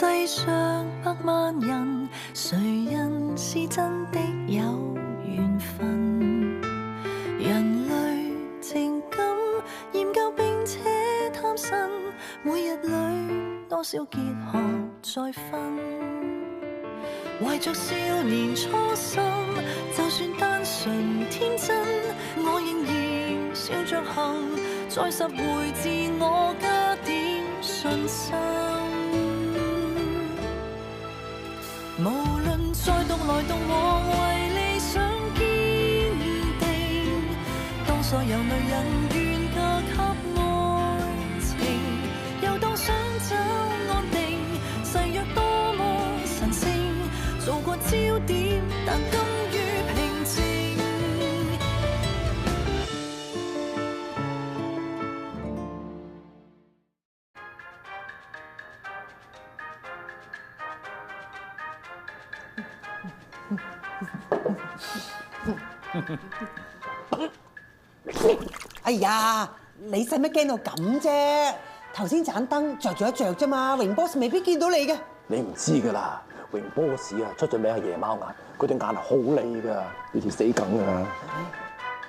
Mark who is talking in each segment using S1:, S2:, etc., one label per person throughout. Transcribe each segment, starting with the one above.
S1: 世上百萬人，誰人是真的有緣分？人類情感研究並且貪新，每日裏多少結合再分。懷着少年初心，就算單純天真，我仍然笑着行，再拾回自我加點信心。無論再獨來獨往，為理想堅定，當所有女人願嫁給愛情，又當想找安定，誓約多麼神聖，做過焦點，但甘於平靜。
S2: 哎呀，你使乜驚到咁啫？頭先盞燈着咗一着啫嘛，榮 boss 未必見到你嘅。
S3: 你唔知㗎啦，榮 boss 啊出咗名係夜貓眼，佢對眼係好利㗎，好似死梗㗎。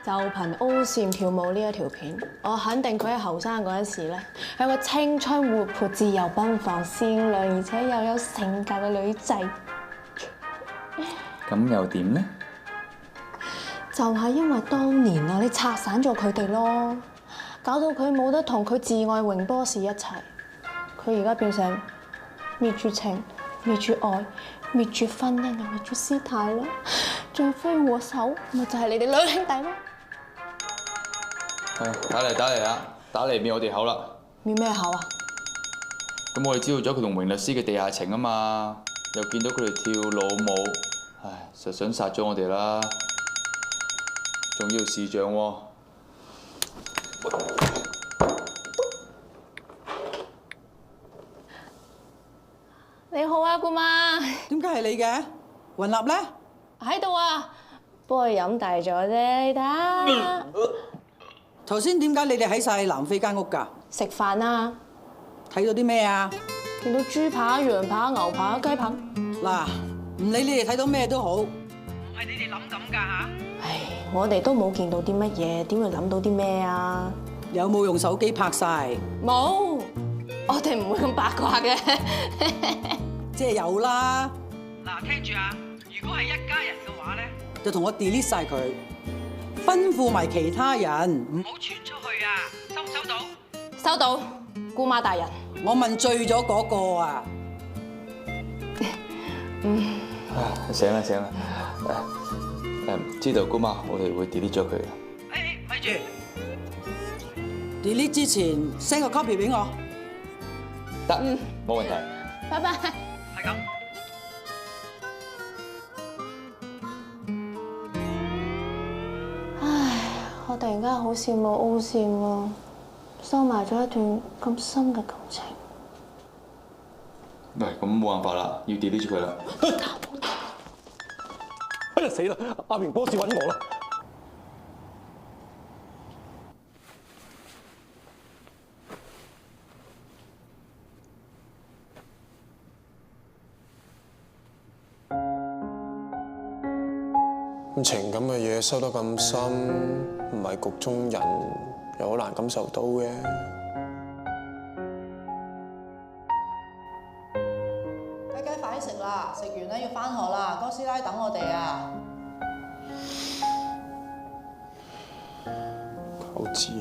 S4: 就憑 O 線跳舞呢一條片，我肯定佢喺後生嗰陣時咧，係個青春活潑、自由奔放、善良而且又有性格嘅女仔。
S5: 咁又點咧？
S4: 就係因為當年啊，你拆散咗佢哋咯，搞到佢冇得同佢摯愛榮 boss 一齊，佢而家變成滅絕情、滅絕愛、滅絕婚姻又滅絕師太咯，罪魁禍首咪就係你哋兩兄弟咯。
S5: 係打嚟啦，打嚟滅我哋口啦。
S4: 滅咩口啊？
S5: 咁我哋知道咗佢同榮律師嘅地下情啊嘛，又見到佢哋跳老舞，唉，實想殺咗我哋啦。仲要視像喎。
S4: 你好啊，姑媽。
S2: 點解係你嘅？雲立咧？
S4: 喺度啊，幫佢飲大咗啫，你睇。
S2: 頭先點解你哋喺晒南非間屋㗎？
S4: 食飯啊！
S2: 睇到啲咩啊？
S4: 見到豬扒、羊扒、牛扒、雞扒。
S2: 嗱，唔理你哋睇到咩都好，
S6: 唔係你哋諗咁㗎嚇。
S4: 唉，我哋都冇見到啲乜嘢，點會諗到啲咩啊？
S2: 有冇用手機拍晒？
S4: 冇，我哋唔會咁八卦嘅。
S2: 即係有啦，
S6: 嗱，聽住啊！如果係一家人嘅話咧，
S2: 就同我 delete 晒佢，吩咐埋其他人
S6: 唔好傳出去啊！收唔收到？
S4: 收到，姑媽大人。
S2: 我問醉咗嗰個啊。
S5: 醒啦！知道姑媽，我哋會 delete 咗佢嘅。
S6: 咪住
S2: delete 之前 send 個 copy 俾我。
S5: 得，冇問題。
S4: 拜拜。
S6: 係咁。
S4: 唉，我突然間好羨慕 O 線喎，收埋咗一段咁深嘅感情。
S5: 喂，咁冇辦法啦，要 delete 咗佢啦。
S3: 哎呀死啦！阿榮 boss 揾我啦。
S7: 咁情感嘅嘢收得咁深，唔係局中人又好難感受到嘅。
S8: 雞雞快啲食啦！食完咧要返學啦，哥斯拉等我哋啊！
S7: 我知。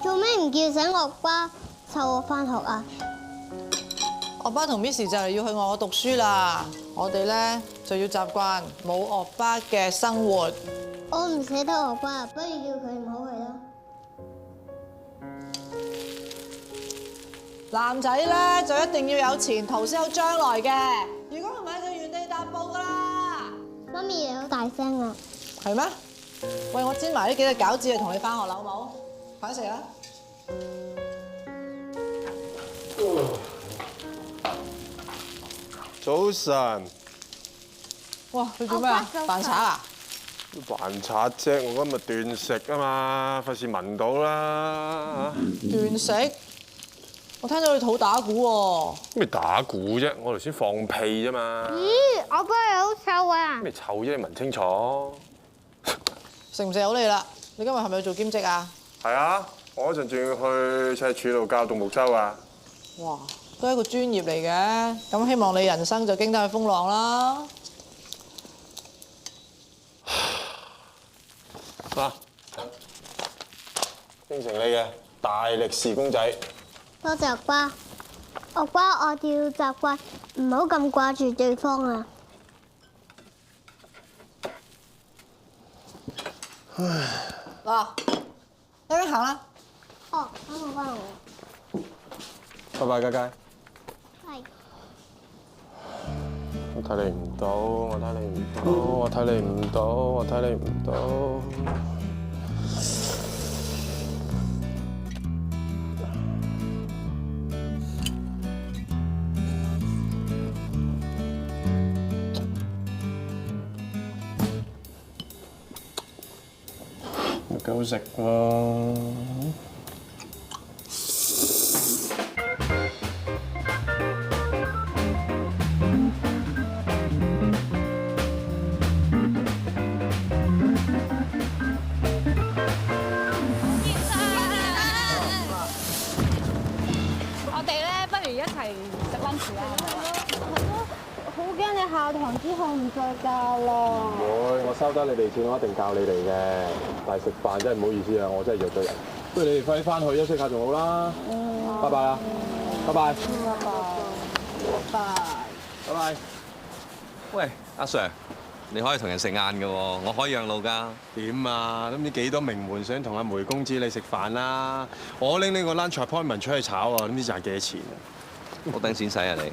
S9: 做咩唔叫醒我爸湊我返學啊？
S8: 我爸同 Miss 就嚟要去外國讀書啦，我哋咧就要習慣冇惡爸嘅生活。
S9: 我唔捨得我爸，不如叫佢唔好去啦。
S8: 男仔咧就一定要有前途先有將來嘅，如果唔係就原地踏步噶啦。
S9: 媽咪你好大聲啊！
S8: 係咩？喂，我煎埋呢幾隻餃子嚟同你返學啦，好冇？快食啦！
S7: 早晨。
S8: 哇，你做咩啊？扮賊啊？
S7: 扮賊啫，我今日斷食啊嘛，費事聞到啦。
S8: 斷食？我聽到你肚打鼓喎。
S7: 咩打鼓啫？我頭先放屁啫嘛。
S9: 咦，我幫你好臭啊！
S7: 咩臭啫？你聞清楚。
S8: 食唔食好你啦？你今日係咪要做兼職啊？
S7: 係啊，我嗰陣仲要去赤柱度教獨木舟啊。
S8: 哇，都係一個專業嚟嘅。咁希望你人生就經得起風浪啦。
S7: 嗱，應承你嘅大力士公仔。
S9: 多謝爸，我要習慣唔好咁掛住對方啊。
S8: 嗱，一邊行啦。
S9: 哦，等我翻嚟。
S7: 拜拜，佳佳。
S9: 係。
S7: 我睇你唔到，我睇你唔到，我睇你唔到，我睇你唔到。夠食喎！
S10: 我哋咧，不如一齊食 lunch 啦。
S9: 好驚你下堂之後唔再教啦。
S3: 會，我收得你哋錢，我一定教你哋嘅。但係食飯真係唔好意思啊，我真係約咗人。不如你哋快啲翻去休息下仲好啦。拜拜啊！拜拜。拜拜。
S11: 喂，阿 Sir， 你可以同人食晏嘅喎，我可以讓路㗎。
S7: 點啊？都唔知幾多名門想同阿梅公子你食飯啦！我拎呢個 lunch appointment 出去炒啊，都唔知賺幾多錢啊！
S11: 好等錢使啊你！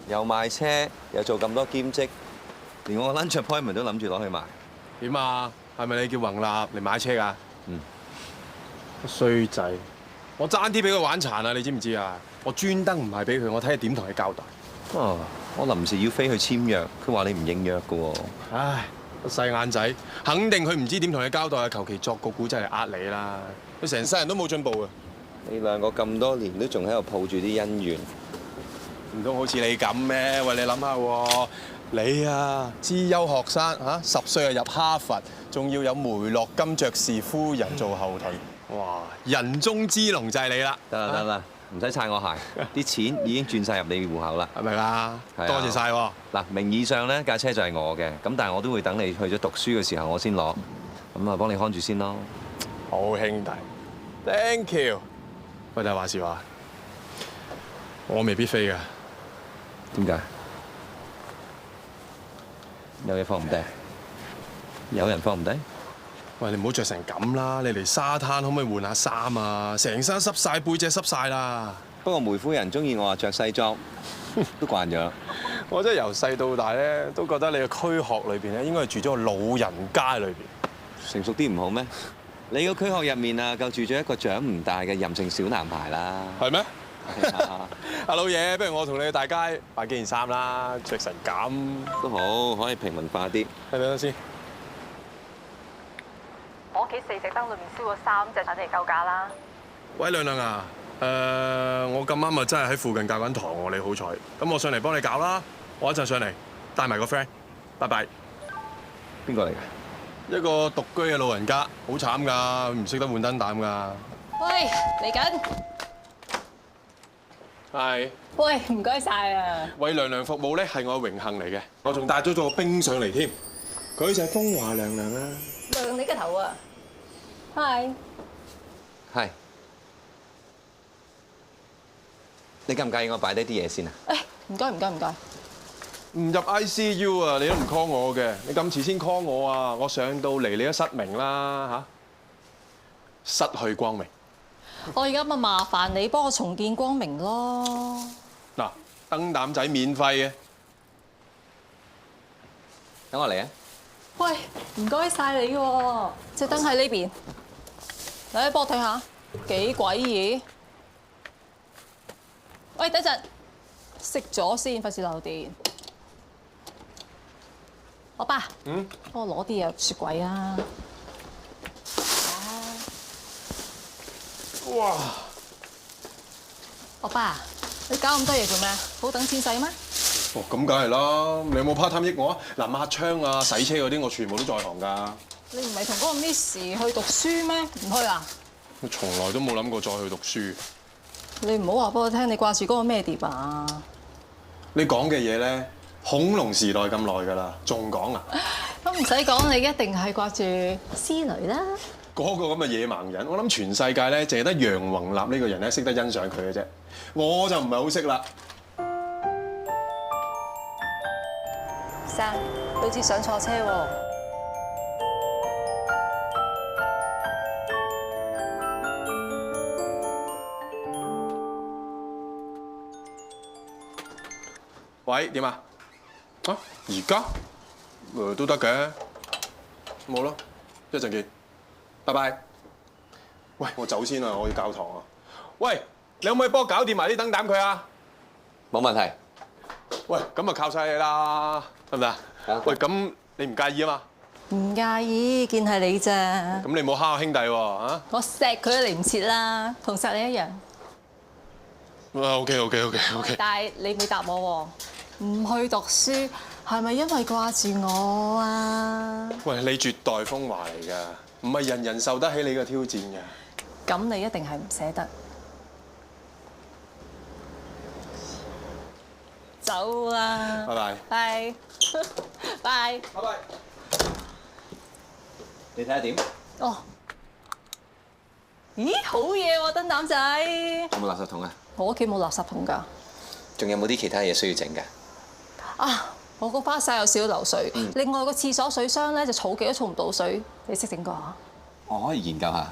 S11: 又賣車，又做咁多兼職，連我個 lunch appointment 都諗住攞去賣。
S7: 點啊？係咪你叫宏立嚟買車㗎？
S11: 嗯。
S7: 衰仔，我爭啲俾佢玩殘啊！你知唔知啊？我專登唔係俾佢，我睇下點同佢交代。
S11: 哦，我臨時要飛去簽約，佢話你唔應約㗎喎。
S7: 唉，個細眼仔，肯定佢唔知點同你交代啊！求其作個古仔嚟呃你啦！佢成世人都冇進步啊！
S11: 你兩個咁多年都仲喺度抱住啲恩怨。
S7: 唔通好似你咁咩？喂，你諗下喎，你啊資優學生嚇，10歲就入哈佛，仲要有梅洛金爵士夫人做後盾，哇！人中之龍就係你啦！
S11: 得啦得啦，唔使擦我鞋，啲錢已經轉晒入你戶口啦，
S7: 係咪啊？多謝晒喎！
S11: 嗱，名義上咧架車就係我嘅，咁但係我都會等你去咗讀書嘅時候我先攞，咁啊幫你看住先咯。
S7: 好兄弟 ，Thank you。喂，但係話時話，我未必飛㗎。
S11: 點解？有嘢放唔低？有人放唔低？
S7: 喂，你唔好着成咁啦！你嚟沙灘可唔可以換下衫啊？成身濕晒，背脊濕晒啦！
S11: 不過梅夫人中意我話着西裝，都慣咗。
S7: 我真係由細到大咧，都覺得你個軀殼裏邊咧，應該係住咗個老人家裏邊。
S11: 成熟啲唔好咩？你個軀殼入面啊，夠住咗一個長唔大嘅任性小男孩啦。
S7: 係咩？阿老爺，不如我同你去大街買幾件衫啦，着成咁
S11: 都好，可以平民化啲。
S7: 睇睇先。
S10: 我屋企4隻燈裏面燒咗3隻，肯定夠價啦。
S7: 喂，亮亮啊，我咁啱啊，真係喺附近教緊堂喎，你好彩。咁我上嚟幫你搞啦，我一陣上嚟帶埋個 friend。拜拜。
S11: 邊個嚟㗎？
S7: 一個獨居嘅老人家，好慘㗎，唔識得換燈膽㗎。
S10: 喂，嚟緊。
S7: 係。
S10: 喂，唔該晒啊！
S7: 為娘娘服務咧係我嘅榮幸嚟嘅，我仲帶咗個冰上嚟添，佢就係風華娘娘啦。
S10: 亮你個頭啊！係。
S11: 係。你介唔介意我擺低啲嘢先啊？
S10: 誒，唔該唔該唔該。
S7: 唔入 ICU 啊！你都唔 call 我嘅，你咁遲先 call 我啊！我上到嚟你都失明啦嚇，失去光明。
S10: 我而家咪麻煩你幫我重建光明咯。
S7: 嗱，燈膽仔免費嘅，
S11: 等我嚟啊！
S10: 喂，唔該晒你喎，隻燈喺呢邊，嚟幫我睇下，幾詭異。喂，等陣，熄咗先，費事漏電。我爸，幫我攞啲嘢雪櫃啊！
S7: 哇！
S10: 我爸，你搞咁多嘢做咩？好等錢使咩？
S7: 哦，咁梗係啦。你有冇 part time 益我啊？嗱，抹窗啊、洗車嗰啲，我全部都在行㗎。
S10: 你唔係同嗰個 Miss 去讀書咩？唔去啊？
S7: 我從來都冇諗過再去讀書。
S10: 你唔好話俾我聽，你掛住嗰個咩碟啊？
S7: 你講嘅嘢咧，恐龍時代咁耐㗎啦，仲講啊？
S10: 咁唔使講，你一定係掛住思蕾啦。
S7: 嗰個咁嘅野蠻人，我諗全世界咧，淨係得楊宏立呢個人咧識得欣賞佢嘅啫。我就唔係好識啦。
S10: 生，好似上錯車喎。
S7: 喂，點啊？啊，而家？都得嘅，冇咯，一陣見，拜拜。喂，我走先啦，我要教堂啊。喂，你可唔可以幫我搞掂埋啲燈膽佢啊？
S11: 冇問題。
S7: 喂，咁啊靠晒你啦，得唔得啊？喂，咁你唔介意啊嘛？
S10: 唔介意，見係你咋。
S7: 咁你冇蝦我兄弟喎，啊？
S10: 我錫佢都嚟唔切啦，同錫你一樣。
S7: OK。
S10: 但係你未答我喎，唔去讀書係咪因為掛住我啊？
S7: 喂，你絕代風華嚟㗎，唔係人人受得起你嘅挑戰嘅。
S10: 咁你一定係唔捨得。走啦！
S7: 拜拜。
S10: 拜拜。
S7: 拜拜。
S11: 你睇下點？
S10: 哦。咦，好嘢喎，燈膽仔！
S11: 有冇垃圾桶啊？
S10: 我屋企冇垃圾桶㗎。
S11: 仲有冇啲其他嘢需要整㗎？
S10: 啊，我個花灑有少少流水，另外個廁所水箱咧就儲極都儲唔到水，你識整個啊？
S11: 我可以研究下。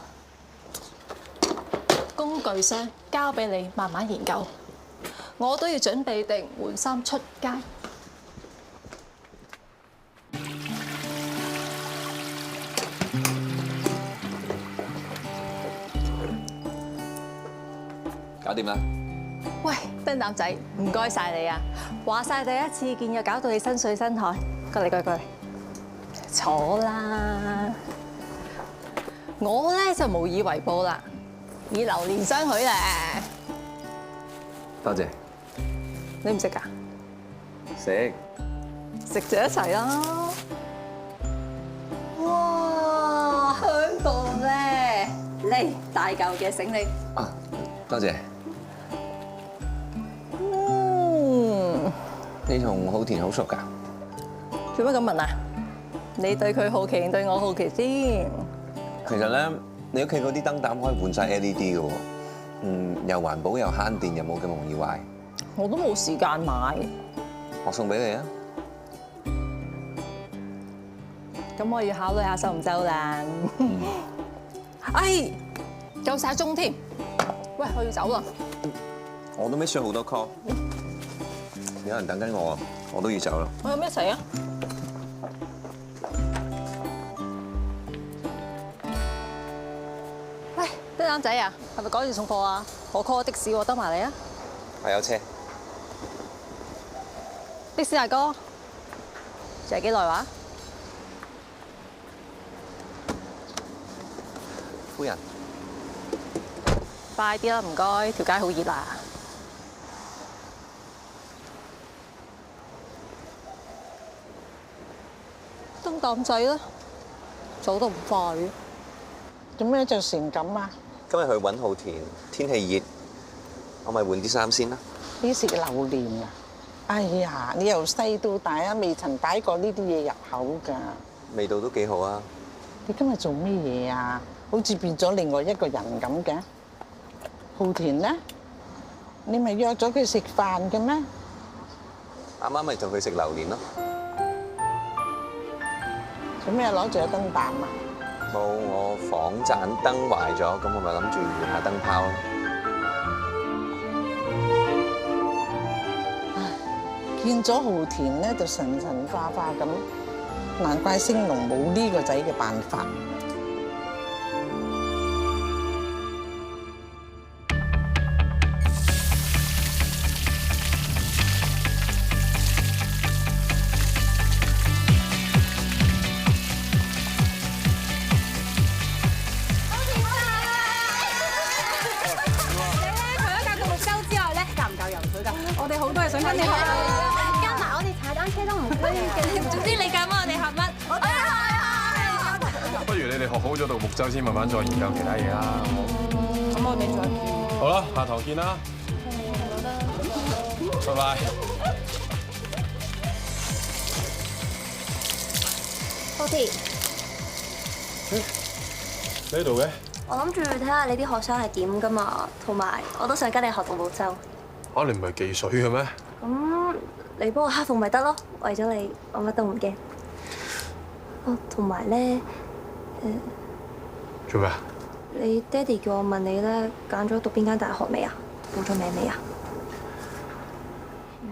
S10: 工具箱交俾你慢慢研究，我都要準備定換衫出街。
S11: 搞掂啦！
S10: 喂，燈膽仔，唔該晒你啊！話晒第一次見又搞到你身水身汗，過嚟過嚟，坐啦！我咧就無以為報啦，以榴蓮相許咧。
S11: 多謝。
S10: 你唔食㗎？
S11: 食。
S10: 食就一齊啦！哇，香到咧！嚟大嚿嘅醒你。
S11: 啊，多謝。你同浩田好熟㗎？
S10: 做乜咁問啊？你對佢好奇定對我好奇先？
S11: 其實咧，你屋企嗰啲燈膽可以換晒 LED 嘅喎，又環保又慳電，又冇咁容易壞。
S10: 我都冇時間買。
S11: 我送俾你啊！
S10: 咁我要考慮下收唔收啦。哎，夠晒鐘添。喂，我要走啦。
S11: 我都 miss 咗好多 call。有人等緊我，我都要走啦。
S10: 我有咩一齊啊？喂，燈膽仔啊，係咪趕住送貨啊？我 call 的士喎，得埋你啊！
S11: 我有車。
S10: 的士大哥，仲有幾耐話？
S11: 夫人，
S10: 快啲啦，唔該，條街好熱啊！燈膽仔咧，走得唔快嘅。
S8: 做咩着成咁啊？
S11: 今日去揾浩田，天氣熱，我咪換啲衫先啦。
S8: 呢食榴蓮啊！哎呀，你由細到大啊，未曾擺過呢啲嘢入口㗎。
S11: 味道都幾好啊！
S8: 你今日做咩嘢啊？好似變咗另外一個人咁嘅。浩田咧，你咪約咗佢食飯嘅咩？
S11: 啱啱咪同佢食榴蓮咯。
S8: 做咩攞住個燈膽啊？
S11: 冇，我房盞燈壞咗，咁我咪諗住換下燈泡咯。
S8: 見咗浩田咧，就神神化化咁，難怪星龍冇呢個仔嘅辦法。
S12: 除咗架獨木舟之後
S10: 哋好多嘢想跟你學。
S9: 加埋我哋踩單車都唔可以嘅。
S10: 總之你教我哋學乜？
S7: 不如你哋學好咗獨木舟先，慢慢再研究其他嘢啦。
S10: 咁我哋再見。
S7: 好啦，下堂見啦。拜拜。
S12: 多啲，
S7: 你喺度嘅？
S12: 我諗住睇下你啲學生係點噶嘛，同埋我都想跟你學獨木舟。
S7: 啊，你唔係技水嘅咩？
S12: 咁你幫我克服咪得咯，為咗你，我乜都唔驚。哦，同埋咧，
S7: 做咩啊？
S12: 你爹哋叫我問你咧，揀咗讀邊間大學未啊？報咗名未啊？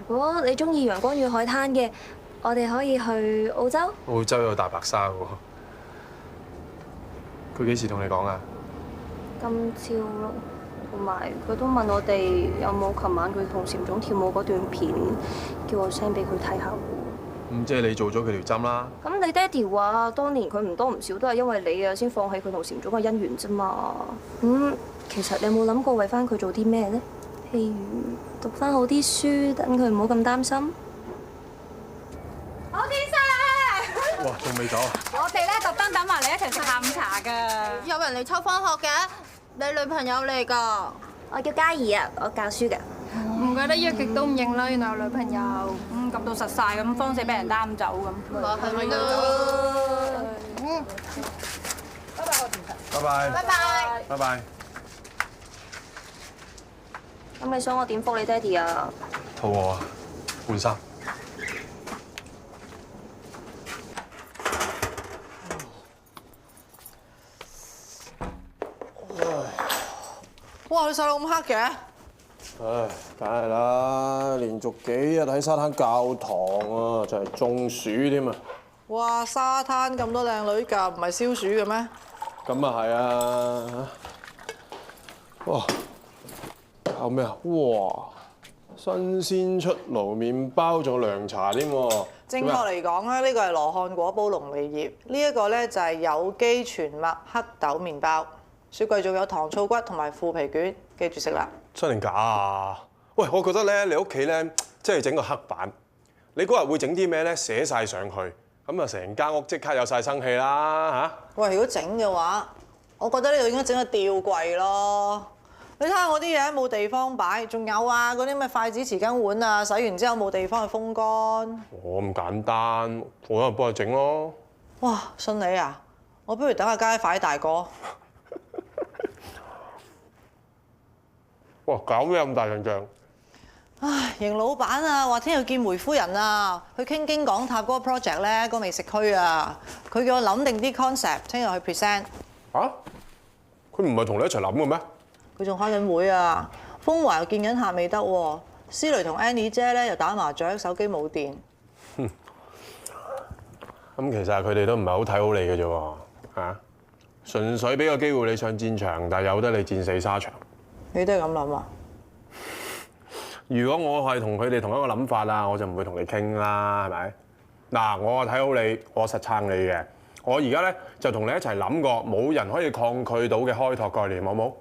S12: 如果你中意陽光與海灘嘅，我哋可以去澳洲。
S7: 澳洲有大白鯊喎。佢幾時同你講啊？
S12: 今朝咯，同埋佢都問我哋有冇琴晚佢同禪總跳舞嗰段片，叫我 send 俾佢睇下。
S7: 咁即係你做咗佢條針啦？
S12: 咁你爹哋話，當年佢唔多唔少都係因為你啊，先放棄佢同禪總嘅姻緣啫嘛。其實你有冇諗過為翻佢做啲咩咧？譬如讀翻好啲書，等佢唔好咁擔心。
S10: 好天生，
S7: 哇，仲未走啊？
S10: 我哋咧特登等埋你一齊食下午茶㗎。
S4: 有人嚟抽翻學嘅，你女朋友嚟㗎？
S12: 我叫嘉怡啊，我教書㗎。
S10: 唔怪得約極都唔應啦，原來有女朋友，咁到實晒咁，慌死俾人擔走咁。
S4: 話係咪咯？
S10: 拜拜，我同
S7: 拜拜。
S10: 拜拜。
S7: 拜拜。
S12: 咁你想我點覆你爹哋啊？
S7: 肚餓啊，換衫。
S8: 哇！你細路咁黑嘅？
S3: 唉，梗係啦，連續幾日喺沙灘教堂啊，就係中暑添啊！
S8: 哇！沙灘咁多靚女㗎，唔係消暑嘅咩？
S3: 咁啊係啊！哇，搞咩啊？哇！新鮮出爐麵包仲有涼茶添喎。
S8: 正確嚟講咧，呢個係羅漢果煲龍脷葉，呢一個咧就係有機全麥黑豆麵包。雪櫃仲有糖醋骨同埋腐皮卷，記住食啦。
S7: 真定假啊？喂，我覺得咧，你屋企咧，即係整個黑板，你嗰日會整啲咩咧？寫晒上去，咁啊，成間屋即刻有晒生氣啦嚇！
S8: 喂，如果整嘅話，我覺得呢度應該整個吊櫃咯。你睇下我啲嘢冇地方擺，仲有啊嗰啲咩筷子、匙羹、碗啊，洗完之後冇地方去風乾。
S7: 我咁簡單，我有人幫佢整咯。
S8: 哇，信你啊！我不如等下街快啲大哥。
S7: 哇！搞咩咁大陣仗？
S8: 唉，邢老闆啊，話聽日見梅夫人啊，去傾京港塔嗰個 project 咧，嗰個美食區啊，佢叫我諗定啲 concept，聽日去 present。
S7: 啊？佢唔係同你一齊諗嘅咩？
S8: 佢仲開緊會啊，風華又見緊客未得喎，思蕾同 Annie 姐咧又打麻雀，手機冇電。
S7: 咁其實佢哋都唔係好睇好你嘅啫喎，嚇！純粹俾個機會你上戰場，但係由得你戰死沙場。
S8: 你都係咁諗啊？
S7: 如果我係同佢哋同一個諗法啊，我就唔會同你傾啦，係咪？嗱，我睇好你，我實撐你嘅。我而家咧就同你一齊諗個冇人可以抗拒到嘅開拓概念，好冇？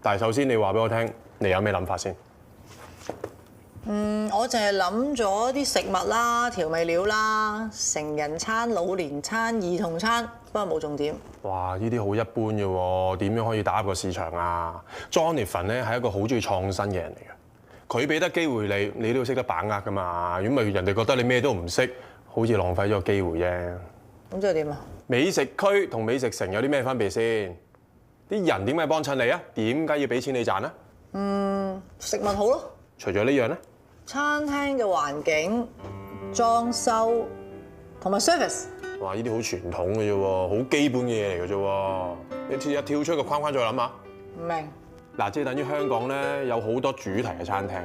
S7: 但係首先你話俾我聽，你有咩諗法先？
S8: 我淨係諗咗啲食物啦、調味料啦、成人餐、老年餐、兒童餐，不過冇重點。
S7: 哇！呢啲好一般嘅喎，點樣可以打入個市場啊？Jonathan 咧係一個好中意創新嘅人嚟嘅，佢俾得機會你，你都要識得把握噶嘛。如果唔係人哋覺得你咩都唔識，好似浪費咗個機會啫。
S8: 咁即係點啊？
S7: 美食區同美食城有啲咩分別先？啲人點解幫襯你啊？點解要俾錢你賺啊？
S8: 食物好咯。
S7: 除咗呢樣咧？
S8: 餐廳嘅環境、裝修同埋 service。
S7: 哇！呢啲好傳統嘅啫喎，好基本嘅嘢嚟嘅啫喎。你一跳出個框框再諗下。
S8: 唔明。
S7: 嗱，即係等於香港咧有好多主題嘅餐廳。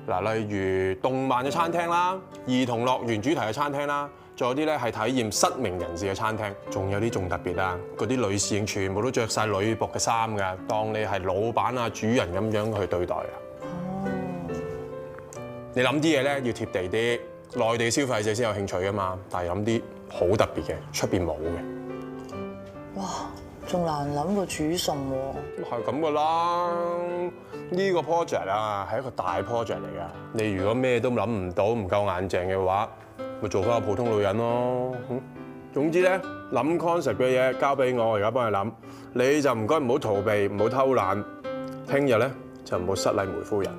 S7: 嗱，例如動漫嘅餐廳啦、兒童樂園主題嘅餐廳啦，仲有啲咧係體驗失明人士嘅餐廳，仲有啲仲特別啊！嗰啲女侍應全部都着晒女僕嘅衫㗎，當你係老闆啊、主人咁樣去對待啊。你諗啲嘢咧要貼地啲，內地消費者先有興趣㗎嘛。但係諗啲好特別嘅，出邊冇嘅。
S8: 哇！仲難諗過煮餸喎。
S7: 係咁噶啦，
S3: 呢個 project 啊係一個大 project 嚟㗎。你如果咩都諗唔到，唔夠硬淨嘅話，咪做翻個普通女人咯。總之咧，諗 concept 嘅嘢交俾我，而家幫你諗。你就唔該唔好逃避，唔好偷懶。聽日咧就唔好失禮梅夫人。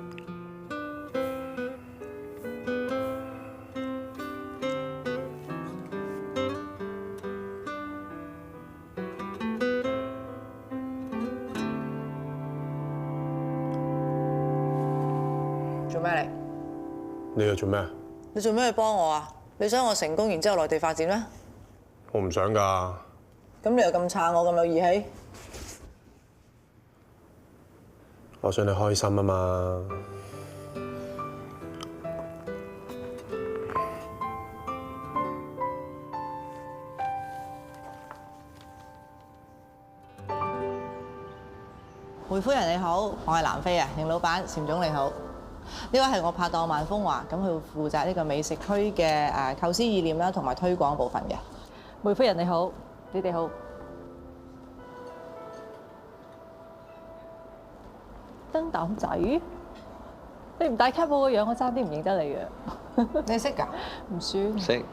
S8: 做咩嚟？
S3: 你又做咩？
S8: 你做咩去幫我啊？你想我成功，然之後內地發展咩？
S3: 我唔想㗎。
S8: 咁你又咁撐我，咁有義氣？
S3: 我想你開心啊嘛。
S8: 梅夫人你好，我係南非啊，邢老闆、禪總你好。呢位係我拍檔萬風華，咁佢會負責呢個美食區嘅構思意念啦，同埋推廣部分嘅。
S10: 梅夫人你好，你哋好。燈膽仔，你唔戴 cap 個樣，我爭啲唔認得你嘅。
S8: 你識㗎？
S10: 唔算。
S11: 識。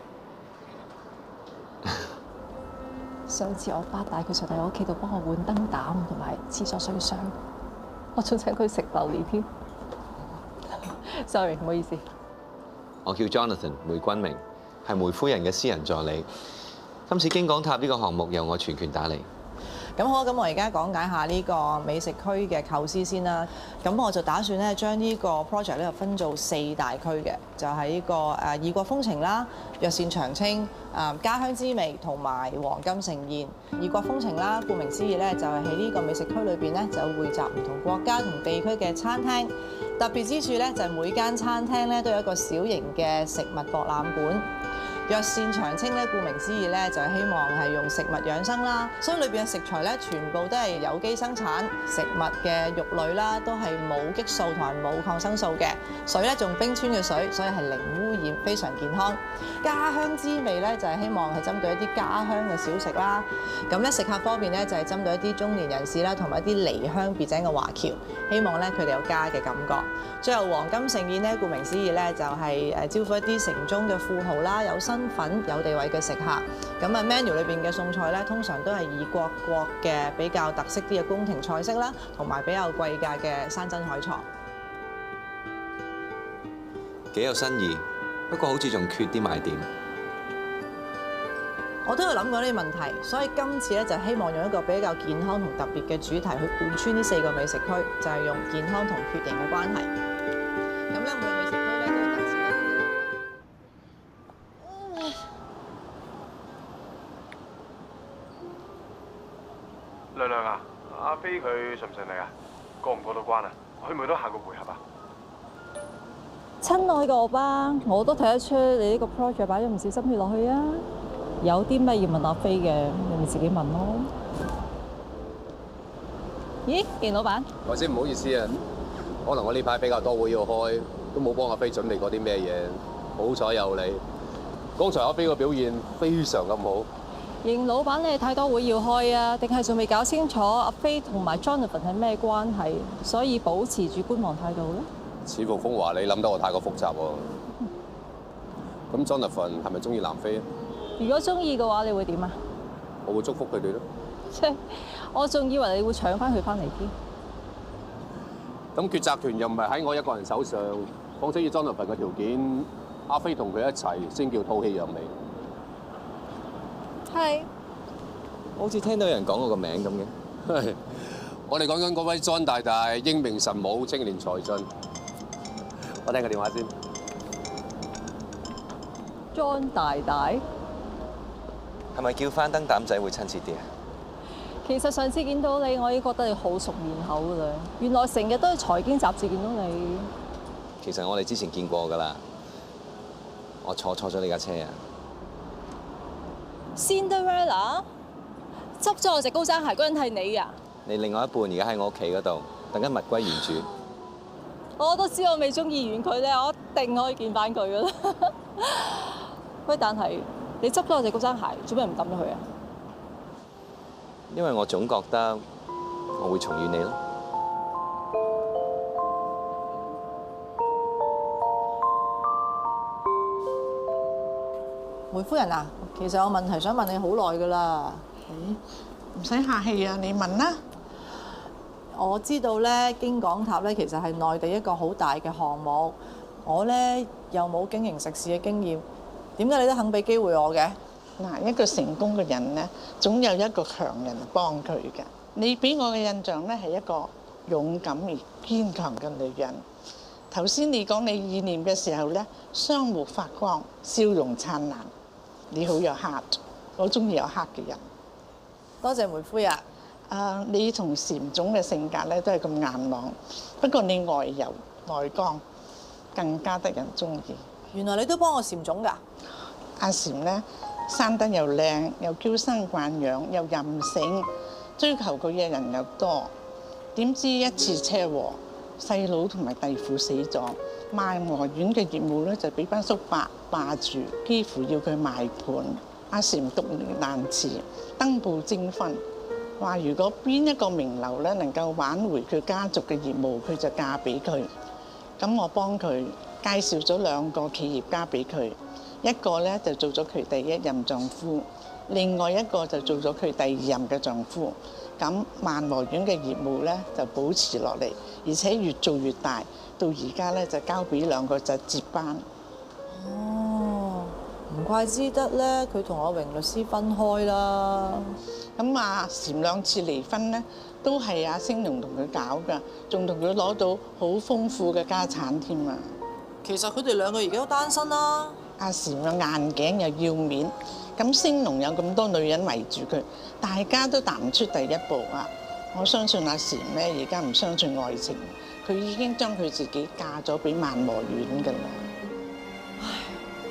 S10: 上次我爸帶佢上嚟我屋企度幫我換燈膽同埋廁所水箱，我仲請佢食榴蓮添。Sorry， 唔好意思。
S11: 我叫 Jonathan 梅君明，係梅夫人嘅私人助理。今次京港塔呢個項目由我全權打理。
S8: 咁好，咁我而家講解下呢個美食區嘅構思先啦。咁我就打算咧將呢個 project 咧分做4大區嘅，就係呢個異國風情啦、藥膳長青、家鄉滋味同埋黃金盛宴。異國風情啦，顧名思義咧就係喺呢個美食區裏邊咧就匯集唔同國家同地區嘅餐廳。特別之處咧就係每間餐廳咧都有一個小型嘅食物博覽館。藥膳長青咧，顧名思義咧，就係希望係用食物養生啦，所以裏邊嘅食材咧，全部都係有機生產，食物嘅肉類啦，都係冇激素同埋冇抗生素嘅，水咧仲冰川嘅水，所以係零污染，非常健康。家鄉滋味咧，就係希望係針對一啲家鄉嘅小食啦。咁咧食客方面咧，就係針對一啲中年人士啦，同埋一啲離鄉別井嘅華僑，希望咧佢哋有家嘅感覺。最後黃金盛宴咧，顧名思義咧，就係招呼一啲城中嘅富豪啦，有身份有地位嘅食客。咁啊 menu 裏邊嘅餸菜咧，通常都係以各國嘅比較特色啲嘅宮廷菜式啦，同埋比較貴價嘅山珍海藏。
S11: 幾有新意，不過好似仲缺啲賣點。
S8: 我都有諗過呢啲問題，所以今次咧就希望用一個比較健康同特別嘅主題去貫穿呢4個美食區，就係用健康同血型嘅關係。咁咧每個美食區咧都會特設一啲。
S3: 亮亮啊，阿飛佢順唔順利啊？過唔過到關啊？去唔去到下個回合啊？
S10: 親愛嘅我吧，我都睇得出你呢個 project 擺咗唔少心血落去啊！有啲咩要問阿飛嘅，你咪自己問咯。咦，袁老闆？
S13: 頭先唔好意思啊，可能我呢排比較多會要開，都冇幫阿飛準備過啲咩嘢。好彩有你，剛才阿飛個表現非常咁好。
S10: 袁老闆，你太多會要開啊？定係仲未搞清楚阿飛同埋 Jonathan 係咩關係，所以保持住觀望態度咧？
S13: 似乎風華你諗得我太過複雜喎。咁 Jonathan 係咪中意南非啊？
S10: 如果中意嘅話，你會點啊？
S13: 我會祝福佢哋咯。
S10: 切，我仲以為你會搶翻佢翻嚟添。
S13: 咁決策權又唔係喺我一個人手上，況且以 Jonathan 嘅條件，阿飛同佢一齊先叫吐氣揚眉。
S10: 係。
S11: 好似聽到有人講我個名咁嘅。
S13: 我哋講緊嗰位 John 大大，英明神武，青年才俊。我聽個電話先。
S10: John 大大。
S11: 係咪叫翻燈膽仔會親切啲啊？
S10: 其實上次見到你，我已經覺得你好熟面口㗎啦。原來成日都係財經雜誌見到你。
S11: 其實我哋之前見過㗎啦。我坐錯咗你架車啊
S10: Cinderella 執咗我隻高踭鞋嗰人係你啊！
S11: 你另外一半而家喺我屋企嗰度，等緊物歸原主。
S10: 我都知我未中意完佢咧，我一定可以見翻佢㗎啦。喂，但係你執咗我隻高踭鞋，做咩唔抌咗佢啊？
S11: 因為我總覺得我會重遇你咯。
S8: 梅夫人啊，其實有問題想問你好耐㗎啦。
S14: 唔使客氣啊，你問啦。
S8: 我知道咧，京港塔咧其實係內地一個好大嘅項目。我咧又冇經營食肆嘅經驗，點解你都肯俾機會我嘅？
S14: 嗱，一個成功嘅人咧，總有一個強人幫佢嘅。你俾我嘅印象咧係一個勇敢而堅強嘅女人。頭先你講你意念嘅時候咧，雙目發光，笑容燦爛，你好有 heart， 我中意有 heart 嘅人。
S8: 多謝梅夫人。
S14: 你同禪總嘅性格咧都係咁硬朗，不過你外柔內剛，更加得人中意。
S8: 原來你都幫我禪總㗎？
S14: 阿禪咧生得又靚，又嬌生慣養，又任性，追求佢嘅人又多。點知一次車禍，細佬同埋弟婦死咗，萬和苑嘅業務咧就俾班叔伯霸住，幾乎要佢賣盤。阿禪獨力難辭，登報徵婚，話如果邊一個名流咧能夠挽回佢家族嘅業務，佢就嫁俾佢。咁我幫佢介紹咗2個企業家俾佢，一個咧就做咗佢第1任丈夫，另外一個就做咗佢第2任嘅丈夫。咁萬和苑嘅業務咧就保持落嚟，而且越做越大，到而家咧就交俾2個就接班。
S8: 哦，唔怪之得咧，佢同阿榮律師分開啦。
S14: 咁阿禪2次離婚咧，都係阿星龍同佢搞㗎，仲同佢攞到好豐富嘅家產添啊！
S8: 其實佢哋2個而家都單身啦。
S14: 阿禪有硬頸又要面，咁星龍有咁多女人圍住佢，大家都踏唔出第一步啊！我相信阿禪咧而家唔相信愛情，佢已經將佢自己嫁咗俾萬和苑㗎啦。
S8: 唉，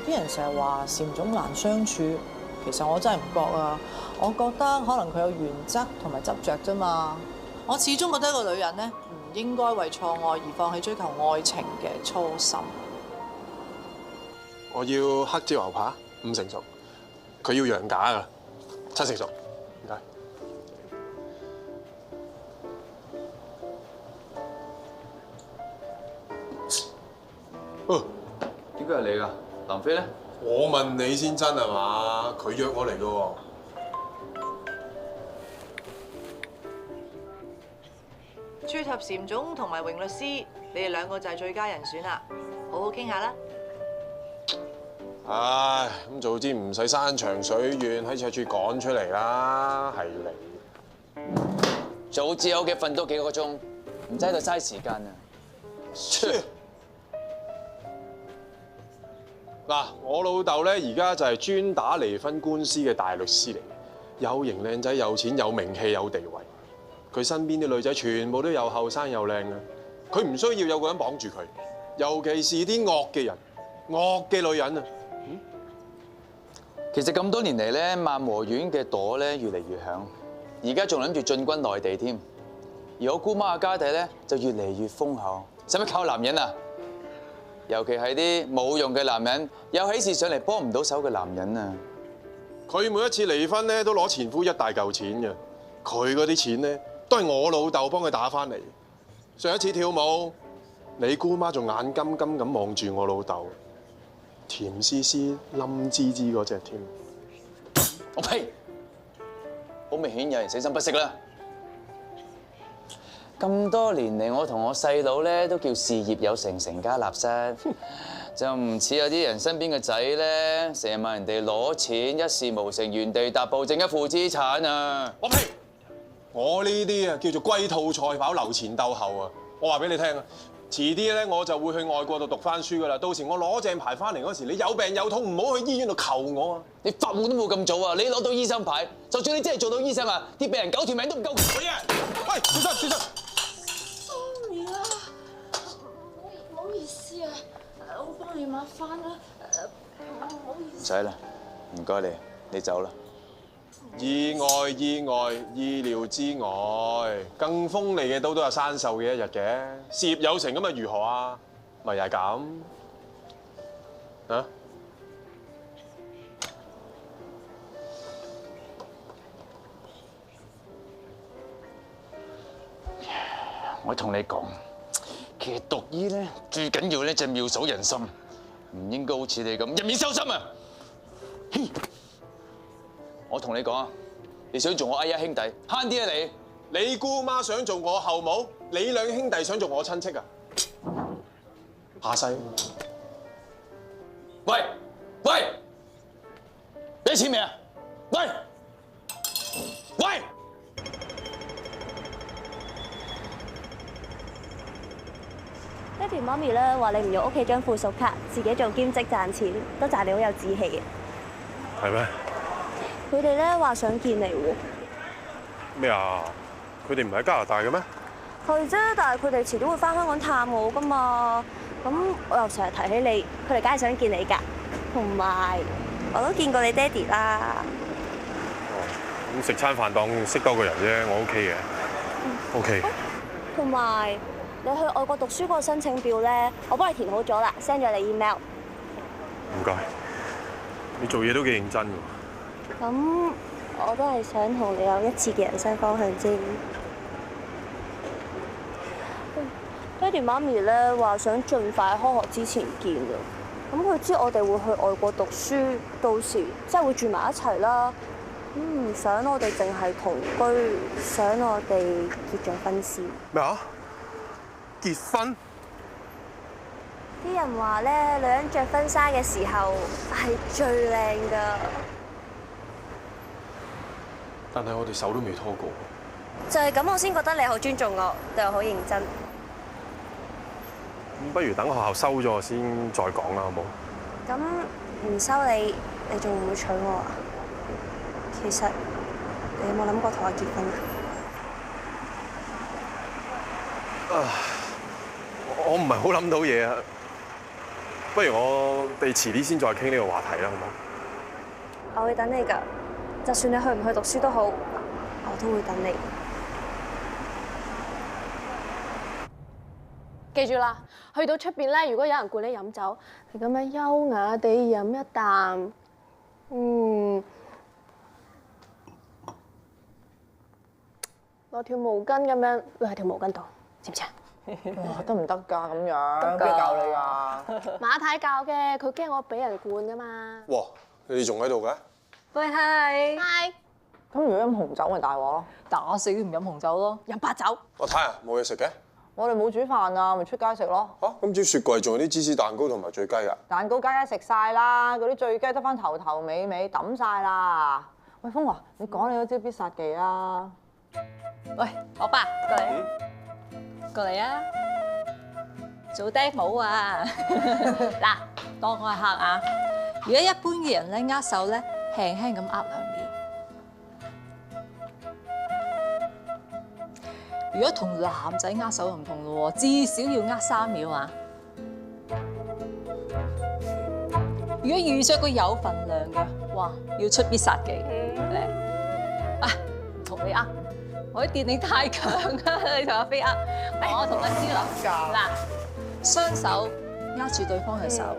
S8: 啲人成日話禪總難相處，其實我真係唔覺啊！我覺得可能佢有原則同埋執着啫嘛。我始終覺得一個女人咧唔應該為錯愛而放棄追求愛情嘅初心。
S7: 我要黑椒牛扒5成熟，佢要羊架㗎7成熟，唔該。
S5: 點解係你㗎？林飛咧？
S7: 我問你先真係嘛？佢約我嚟㗎喎。
S8: 朱塔禪總同埋榮律師，你哋2個就係最佳人選啦，好好傾下啦。
S7: 唉，咁早知唔使山長水遠喺赤柱趕出嚟啦，係你。
S5: 早知喺屋企瞓多幾個鐘，唔使喺度嘥時間啊！
S7: 嗱，我老豆咧而家就係專打離婚官司嘅大律師嚟，有型靚仔、有錢、有名氣、有地位。佢身邊啲女仔全部都又後生又靚嘅，佢唔需要有個人綁住佢，尤其是啲惡嘅人、惡嘅女人啊！
S5: 其實咁多年嚟咧，萬和苑嘅朵咧越嚟越響，而家仲諗住進軍內地添。而我姑媽嘅家底咧就越嚟越豐厚，使乜靠男人啊？尤其係啲冇用嘅男人，有喜事上嚟幫唔到手嘅男人啊！
S7: 佢每一次離婚咧都攞前夫一大嚿錢嘅，佢嗰啲錢咧都係我老豆幫佢打翻嚟。上一次跳舞，你姑媽仲眼金金咁望住我老豆，甜絲絲、冧滋滋嗰隻添。
S5: 我呸！好明顯有人死心不息啦！咁多年嚟，我同我細佬咧都叫事業有成，成家立室，就唔似有啲人身邊嘅仔咧，成日問人哋攞錢，一事無成，原地踏步，剩一負資產啊！
S7: 我呸！我呢啲啊叫做龜兔賽跑，留前鬥後啊！我話俾你聽啊，遲啲咧我就會去外國度讀翻書噶啦。到時我攞正牌翻嚟嗰時，你有病有痛唔好去醫院度求我啊！
S5: 你發夢都冇咁早啊！你攞到醫生牌，就算你真係做到醫生啊，啲病人9條命都唔夠佢啊！
S7: 喂，小心小心！
S15: Sorry 啦，唔好意思啊，我幫你抹翻啦，唔好意思。
S5: 唔使啦，唔該你，你走啦。
S7: 意外意外，意料之外，更鋒利嘅刀都有生鏽嘅一日嘅。事業有成咁啊，如何啊？咪又係咁啊？
S5: 我同你講，其實讀醫咧最緊要咧就係妙手仁心，唔應該好似你咁一面收心啊！我同你講啊，你想做我哎呀兄弟，慳啲啊你！
S7: 你姑媽想做我後母，你兩兄弟想做我親戚啊？下世。
S5: 喂喂，俾錢未啊？喂喂！
S12: 爹哋媽咪咧話你唔用屋企張附屬卡，自己做兼職賺錢，都賺你好有志氣嘅。
S3: 係咩？
S12: 佢哋咧話想見你喎。
S3: 咩啊？佢哋唔係喺加拿大嘅咩？
S12: 係啫，但係佢哋遲啲會翻香港探我噶嘛。咁我又成日提起你，佢哋梗係想見你㗎。同埋我都見過你爹哋啦。
S3: 咁食餐飯當識多個人啫，我 OK 嘅。OK。
S12: 同埋你去外國讀書嗰個申請表咧，我幫你填好咗啦 ，send 咗你 email。
S3: 唔該。你做嘢都幾認真㗎。
S12: 咁我都係想同你有一次嘅人生方向啫。爹哋媽咪咧話想盡快開學之前見啊。咁佢知我哋會去外國讀書，到時即係會住埋一齊啦。唔想我哋淨係同居，想我哋結咗婚先。
S3: 咩啊？結婚？
S12: 啲人話咧，女人着婚紗嘅時候係最靚㗎。
S7: 但係我哋手都未拖過。
S12: 就係咁，我先覺得你好尊重我，對我好認真。
S3: 咁不如等學校收咗我先再講啦，好冇？
S12: 咁唔收你，你仲會唔會娶我啊？其實你有冇諗過同我結婚啊？
S3: 我唔係好諗到嘢啊，不如我哋遲啲先再傾呢個話題啦，好冇？
S12: 我會等你㗎，就算你去唔去讀書都好，我都會等你。
S4: 記住啦，去到出邊咧，如果有人灌你飲酒，你咁樣優雅地飲一啖，攞條毛巾咁樣擸喺條毛巾度，知唔知啊？
S8: 哇，得唔得㗎咁樣？邊個教你㗎？
S4: 馬太教嘅，佢驚我俾人灌㗎嘛。
S7: 哇！你哋仲喺度嘅？
S12: 喂，係。
S4: 係。
S8: 咁如果飲紅酒咪大鑊咯？打死都唔飲紅酒咯，
S4: 飲白酒。
S7: 我睇下冇嘢食嘅。
S8: 我哋冇煮飯啊，咪出街食咯。
S7: 嚇！今朝雪櫃仲有啲芝士蛋糕同埋醉雞㗎。
S8: 蛋糕梗係食晒啦，嗰啲醉雞得翻頭頭尾尾抌晒啦。喂，風華，你講你嗰招必殺技啊！
S10: 喂，我爸過嚟，過嚟啊！做爹冇啊！嗱，當我係客啊！如果一般嘅人咧握手咧，輕輕咁握兩秒。如果同男仔握手就唔同咯喎，至少要握3秒啊！如果遇着個有份量嘅，哇，要出必殺技嚟啊！唔同你握，我啲電力太強啦！你同阿飛握，我同阿思林嗱，雙手握住對方嘅手，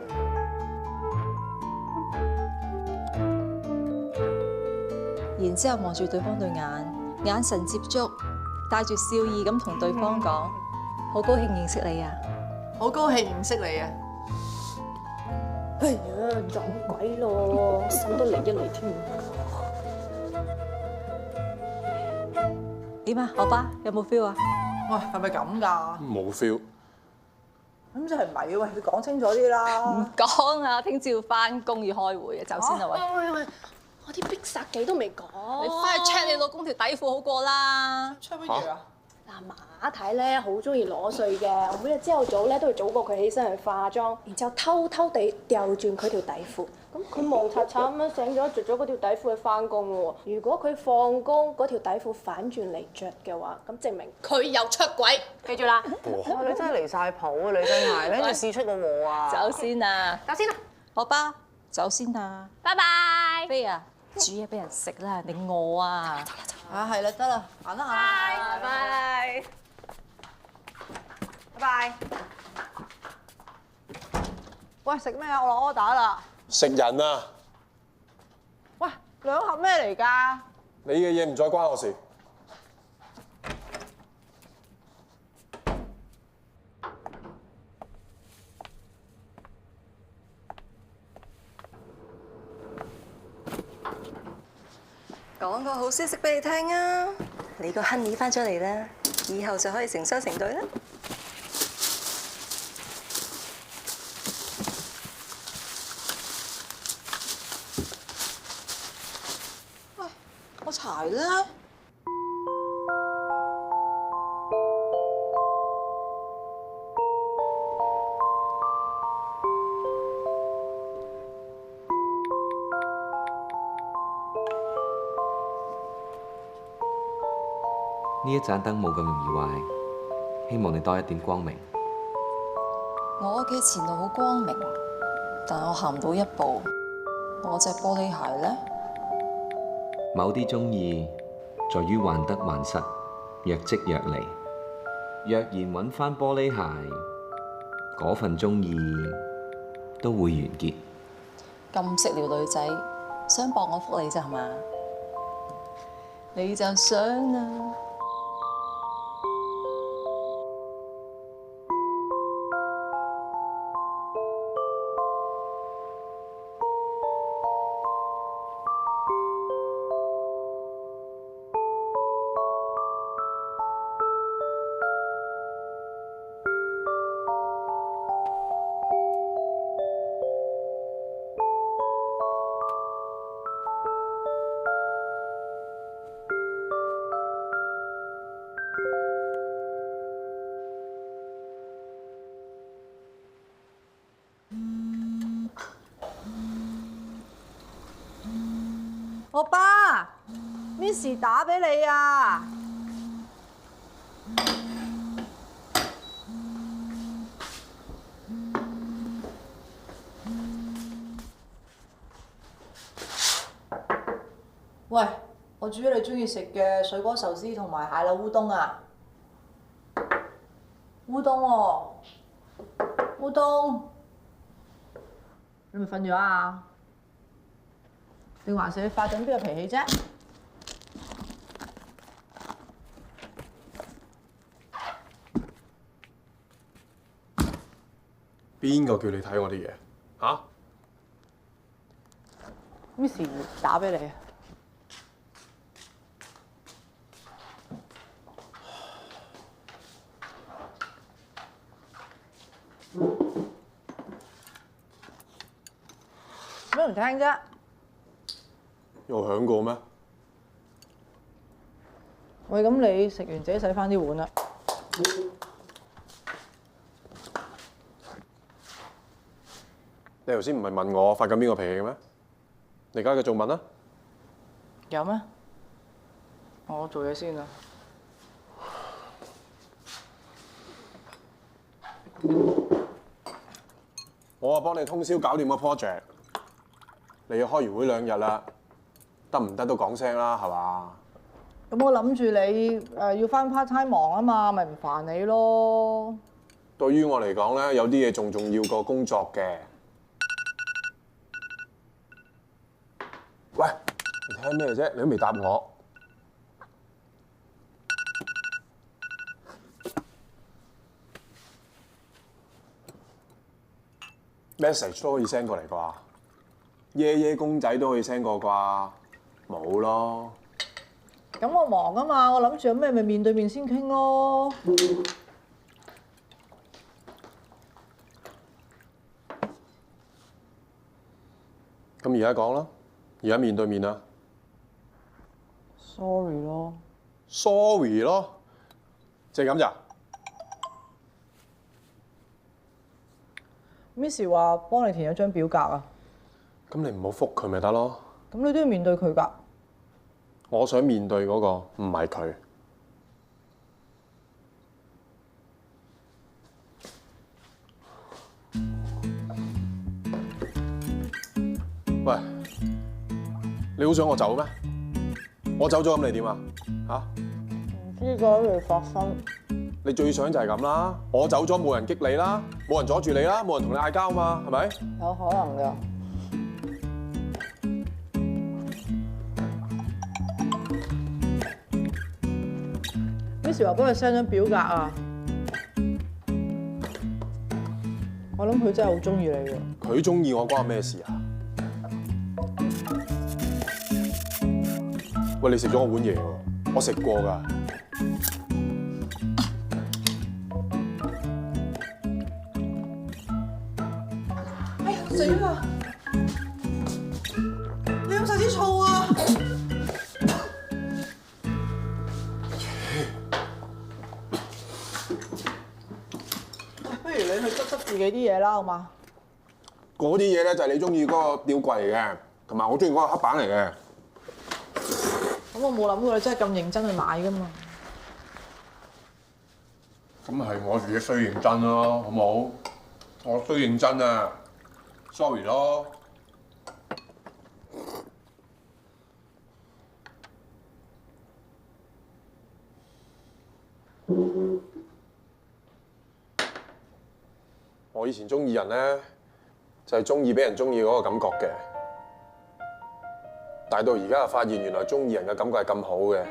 S10: 然之後望住對方對眼，眼神接觸。帶住笑意咁同對方講：好高興認識你啊！
S8: 好高興認識你啊！
S4: 哎呀，撞鬼咯，心都離一離添。
S10: 點啊，我爸有冇 feel 啊？
S8: 喂，係咪咁㗎？
S7: 冇 feel。
S8: 咁就係唔係喂，你講清楚啲啦。
S10: 唔講啊，聽朝要翻工要開會啊，走先啦喂。
S4: 喂，我啲必殺技都未講。
S10: 你翻去 check 你老公條底褲好過啦。
S8: check 乜嘢啊？
S4: 嗱，馬太咧好中意攞稅嘅，我每日朝頭早咧都會早過佢起身去化妝，然之後偷偷地掉轉佢條底褲。咁佢忙擦擦咁樣醒咗，着咗嗰條底褲去翻工喎。如果佢放工嗰條底褲反轉嚟着嘅話，咁證明佢有出軌。記住啦。
S8: 哇！你真係離晒譜啊！你真係，你試出個禍啊！
S10: 走先啊！
S4: 走先啦，
S10: 我爸走先啊！
S4: 拜拜。
S10: 飛啊！煮嘢俾人食啦，人哋餓啊！
S4: 走啦走啦。
S8: 啊，係啦，得啦，行啦行啦。
S10: 拜拜。
S8: 拜拜。喂，食咩啊？我落 order 啦。
S7: 食人啊！
S8: 喂，兩盒咩嚟㗎？
S7: 你嘅嘢唔再關我事。
S10: 講個好消息俾你聽啊！你個 Honey 翻咗嚟啦，以後就可以成雙成對啦。
S8: 喂，我柴啦。
S11: 呢一盞燈冇咁容易壞，希望你多一點光明。
S10: 我嘅前路好光明，但我行唔到一步。我隻玻璃鞋咧，
S11: 某啲中意，在於患得患失，若即若離。若然揾翻玻璃鞋，嗰份中意都會完結。
S10: 咁識撩女仔，想博我福利咋係嘛？你就想啦。
S8: 我爸 ，Miss 打俾你啊！喂，我煮咗你中意食嘅水果壽司同埋蟹柳烏冬啊！烏冬喎，烏冬，你咪瞓咗啊？定還是你發緊邊個脾氣啫？
S3: 邊個叫你睇我啲嘢？嚇
S8: ？Miss 打俾你啊！咩唔聽啫？
S3: 有響過咩？
S8: 喂，咁你食完自己洗翻啲碗啦。
S3: 你頭先唔係問我發緊邊個脾氣嘅咩？你而家繼續問啦。
S8: 有咩？我做嘢先啊。
S3: 我幫你通宵搞掂個 project， 你要開完會2日啦，得唔得都講聲啦，係嘛？
S8: 咁我諗住你要翻 part time 忙啊嘛，咪唔煩你咯。
S3: 對於我嚟講咧，有啲嘢仲重要過工作嘅。喂，你聽咩啫？你都未答我。message 都可以 send 過嚟啩？夜夜公仔都可以 send 過啩？冇咯。
S8: 咁我忙啊嘛，我諗住有咩咪面對面先傾咯。
S3: 咁而家講啦，而家面對面啊。
S8: Sorry 咯。
S3: Sorry 咯，就係咁咋
S8: ？Miss 話幫你填咗張表格啊。
S3: 咁你唔好覆佢咪得咯。
S8: 咁你都要面對佢㗎。
S3: 我想面對嗰個唔係佢。喂，你好想我走咩？我走咗咁你點啊？嚇？
S8: 唔知嗰嘢發生。
S3: 你最想就係咁啦，我走咗冇人激你啦，冇人阻住你啦，冇人同你嗌交嘛，係咪？
S8: 有可能㗎。Miss 話幫佢 send 張表格啊，我諗佢真係好中意你喎。
S3: 佢中意我關我咩事啊？喂，你食咗我碗嘢喎，我食過㗎。
S8: 哎呀死啦！你飲晒啲醋啊！不如你去執自己啲嘢啦，好嘛？
S3: 嗰啲嘢咧就係你中意嗰個吊櫃嚟嘅，同埋我中意嗰個黑板嚟嘅。
S8: 咁我冇諗過你真係咁認真去買㗎嘛。
S3: 咁係我自己需認真咯，好冇？我需認真啊 ，sorry 咯。我以前中意人咧，就係中意俾人中意嗰個感覺嘅，但係到而家就發現原來中意人嘅感覺係咁好嘅，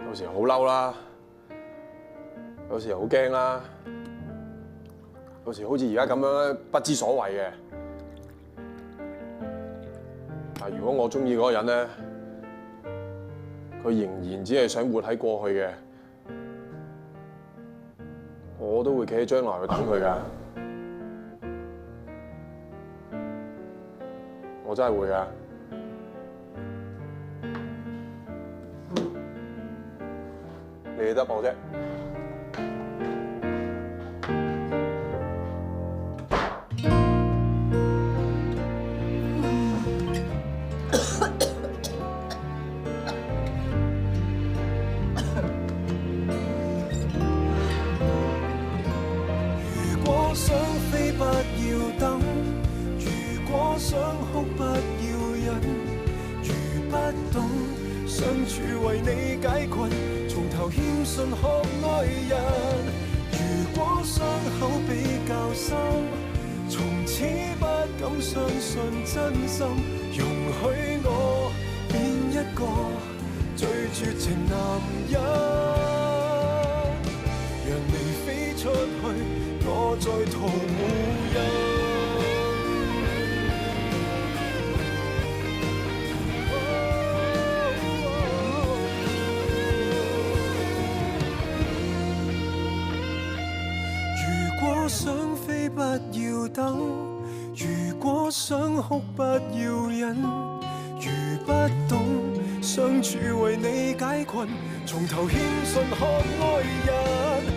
S3: 有時好嬲啦，有時好驚啦，有時好似而家咁樣不知所謂嘅。但係如果我中意嗰個人咧，佢仍然只係想活喺過去嘅，我都會企喺將來去等佢㗎。我真係會㗎。你理得我啫。
S16: 如果想飛不要等，如果想哭不要忍，如不懂相處為你解困，從頭謙遜學愛人。如果傷口比較深，從此不敢相信真心，容許我變一個最絕情男人，讓你飛出去，我在途無人。如果想飛不要等，如果想哭不要忍，如不懂相處為你解困，從頭謙遜學愛人。